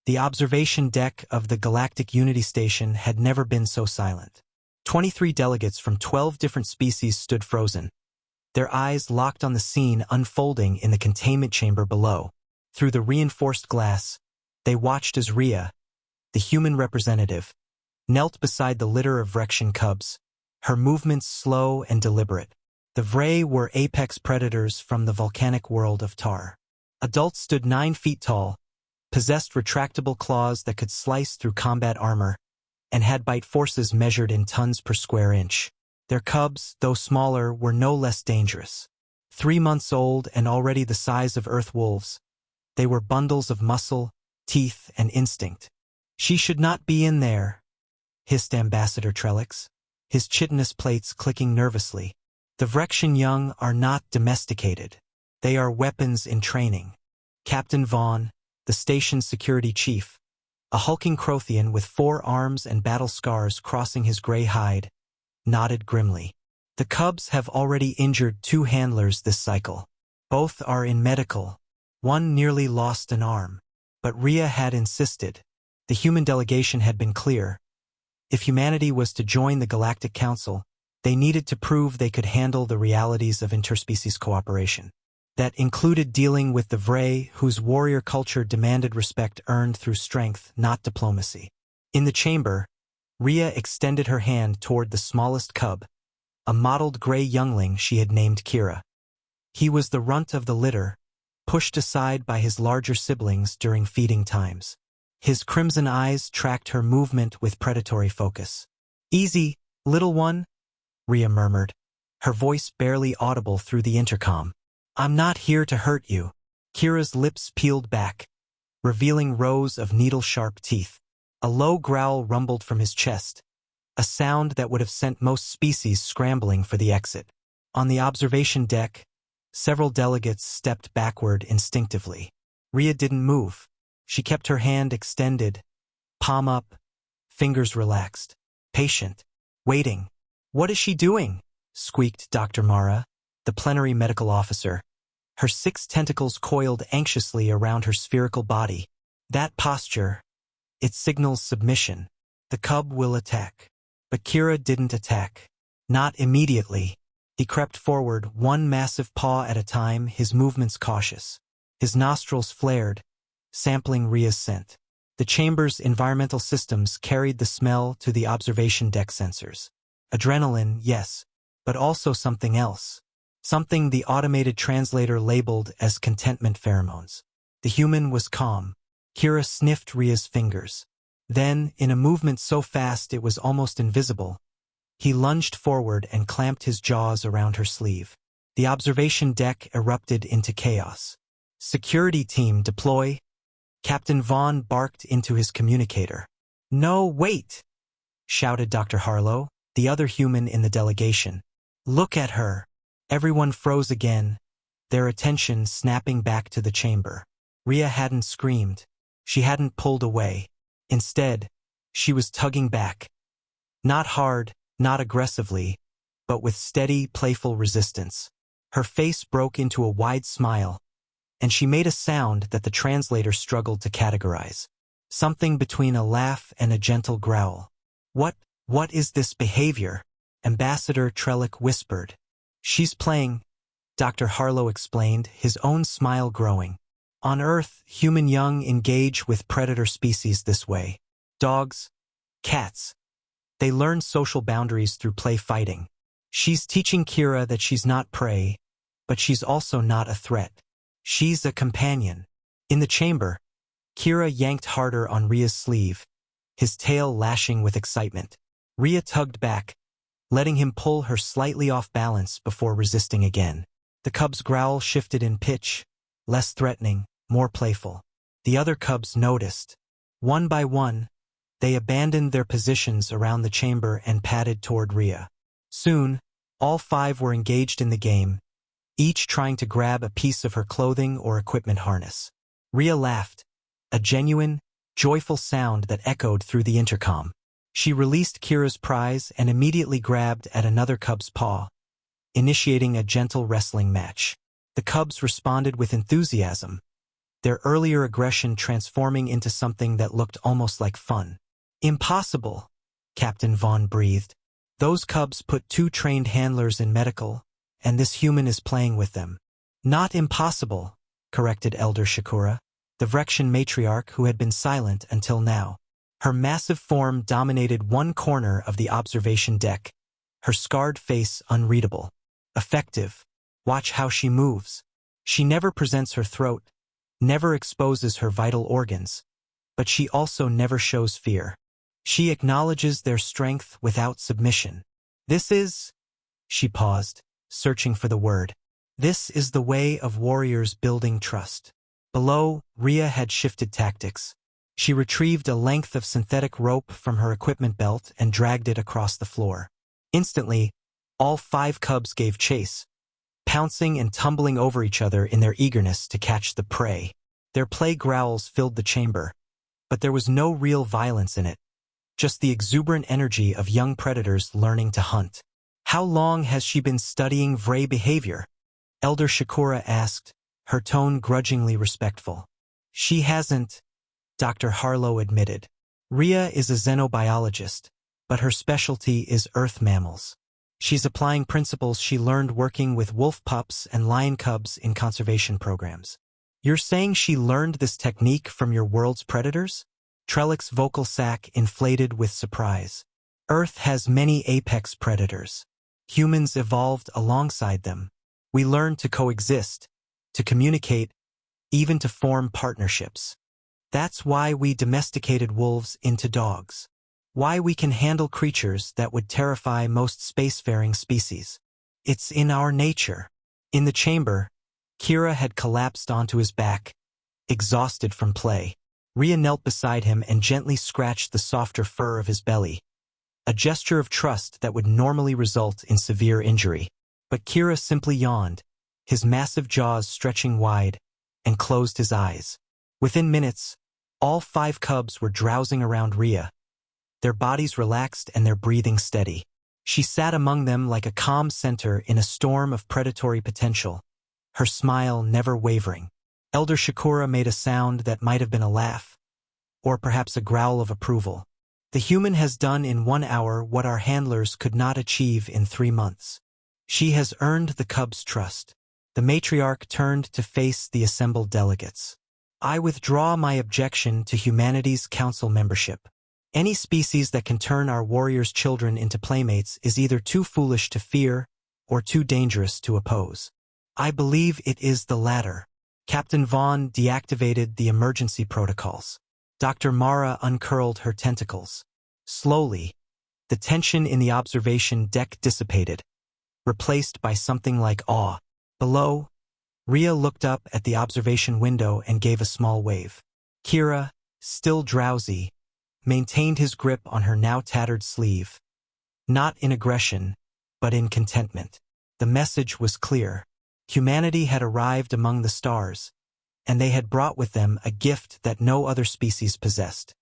The observation deck of the Galactic Unity Station had never been so silent. 23 delegates from 12 different species stood frozen, their eyes locked on the scene unfolding in the containment chamber below. Through the reinforced glass, they watched as Rhea, the human representative, knelt beside the litter of Vrexian cubs, her movements slow and deliberate. The Vray were apex predators from the volcanic world of Tar. Adults stood 9 feet tall, possessed retractable claws that could slice through combat armor, and had bite forces measured in tons per square inch. Their cubs, though smaller, were no less dangerous. 3 months old and already the size of earth wolves, they were bundles of muscle, teeth, and instinct. "She should not be in there," hissed Ambassador Trellix, his chitinous plates clicking nervously. "The Vrexian young are not domesticated. They are weapons in training." Captain Vaughn, the station's security chief, a hulking Crothian with 4 arms and battle scars crossing his gray hide, nodded grimly. "The cubs have already injured 2 handlers this cycle. Both are in medical. One nearly lost an arm. But Rhea had insisted. The human delegation had been clear. If humanity was to join the Galactic Council, they needed to prove they could handle the realities of interspecies cooperation. That included dealing with the Vray, whose warrior culture demanded respect earned through strength, not diplomacy. In the chamber, Rhea extended her hand toward the smallest cub, a mottled gray youngling she had named Kira. He was the runt of the litter, pushed aside by his larger siblings during feeding times. His crimson eyes tracked her movement with predatory focus. "Easy, little one," Rhea murmured, her voice barely audible through the intercom. "I'm not here to hurt you." Kira's lips peeled back, revealing rows of needle-sharp teeth. A low growl rumbled from his chest, a sound that would have sent most species scrambling for the exit. On the observation deck, several delegates stepped backward instinctively. Rhea didn't move. She kept her hand extended, palm up, fingers relaxed. Patient. Waiting. "What is she doing?" squeaked Dr. Mara, the plenary medical officer, her 6 tentacles coiled anxiously around her spherical body. "That posture, it signals submission. The cub will attack." But Kira didn't attack. Not immediately. He crept forward, one massive paw at a time, his movements cautious. His nostrils flared, sampling Rhea's scent. The chamber's environmental systems carried the smell to the observation deck sensors. Adrenaline, yes, but also something else. Something the automated translator labeled as containment pheromones. The human was calm. Kira sniffed Rhea's fingers. Then, in a movement so fast it was almost invisible, he lunged forward and clamped his jaws around her sleeve. The observation deck erupted into chaos. "Security team, deploy!" Captain Vaughn barked into his communicator. "No, wait!" shouted Dr. Harlow, the other human in the delegation. "Look at her!" Everyone froze again, their attention snapping back to the chamber. Rhea hadn't screamed. She hadn't pulled away. Instead, she was tugging back. Not hard, not aggressively, but with steady, playful resistance. Her face broke into a wide smile, and she made a sound that the translator struggled to categorize. Something between a laugh and a gentle growl. What is this behavior?" Ambassador Trellick whispered. "She's playing," Dr. Harlow explained, his own smile growing. "On Earth, human young engage with predator species this way. Dogs, cats. They learn social boundaries through play fighting. She's teaching Kira that she's not prey, but she's also not a threat. She's a companion." In the chamber, Kira yanked harder on Rhea's sleeve, his tail lashing with excitement. Rhea tugged back, letting him pull her slightly off balance before resisting again. The cub's growl shifted in pitch, less threatening, more playful. The other cubs noticed. One by one, they abandoned their positions around the chamber and padded toward Rhea. Soon, all 5 were engaged in the game, each trying to grab a piece of her clothing or equipment harness. Rhea laughed, a genuine, joyful sound that echoed through the intercom. She released Kira's prize and immediately grabbed at another cub's paw, initiating a gentle wrestling match. The cubs responded with enthusiasm, their earlier aggression transforming into something that looked almost like fun. "Impossible," Captain Vaughn breathed. "Those cubs put 2 trained handlers in medical, and this human is playing with them." "Not impossible," corrected Elder Shakura, the Vrexian matriarch who had been silent until now. Her massive form dominated one corner of the observation deck, her scarred face unreadable. "Effective. Watch how she moves. She never presents her throat, never exposes her vital organs, but she also never shows fear. She acknowledges their strength without submission. This is—" She paused, searching for the word. "This is the way of warriors building trust." Below, Rhea had shifted tactics. She retrieved a length of synthetic rope from her equipment belt and dragged it across the floor. Instantly, all 5 cubs gave chase, pouncing and tumbling over each other in their eagerness to catch the prey. Their play growls filled the chamber, but there was no real violence in it, just the exuberant energy of young predators learning to hunt. "How long has she been studying Vray behavior?" Elder Shakura asked, her tone grudgingly respectful. "She hasn't," Dr. Harlow admitted. "Rhea is a xenobiologist, but her specialty is earth mammals. She's applying principles she learned working with wolf pups and lion cubs in conservation programs." "You're saying she learned this technique from your world's predators?" Trellick's vocal sac inflated with surprise. "Earth has many apex predators. Humans evolved alongside them. We learned to coexist, to communicate, even to form partnerships. That's why we domesticated wolves into dogs. Why we can handle creatures that would terrify most spacefaring species. It's in our nature." In the chamber, Kira had collapsed onto his back, exhausted from play. Rhea knelt beside him and gently scratched the softer fur of his belly, a gesture of trust that would normally result in severe injury. But Kira simply yawned, his massive jaws stretching wide, and closed his eyes. Within minutes, all 5 cubs were drowsing around Rhea, their bodies relaxed and their breathing steady. She sat among them like a calm center in a storm of predatory potential, her smile never wavering. Elder Shakura made a sound that might have been a laugh, or perhaps a growl of approval. "The human has done in 1 hour what our handlers could not achieve in 3 months. She has earned the cub's trust." The matriarch turned to face the assembled delegates. "I withdraw my objection to humanity's council membership. Any species that can turn our warriors' children into playmates is either too foolish to fear or too dangerous to oppose." "I believe it is the latter." Captain Vaughn deactivated the emergency protocols. Dr. Mara uncurled her tentacles. Slowly, the tension in the observation deck dissipated, replaced by something like awe. Below, Rhea looked up at the observation window and gave a small wave. Kira, still drowsy, maintained his grip on her now tattered sleeve. Not in aggression, but in contentment. The message was clear. Humanity had arrived among the stars, and they had brought with them a gift that no other species possessed.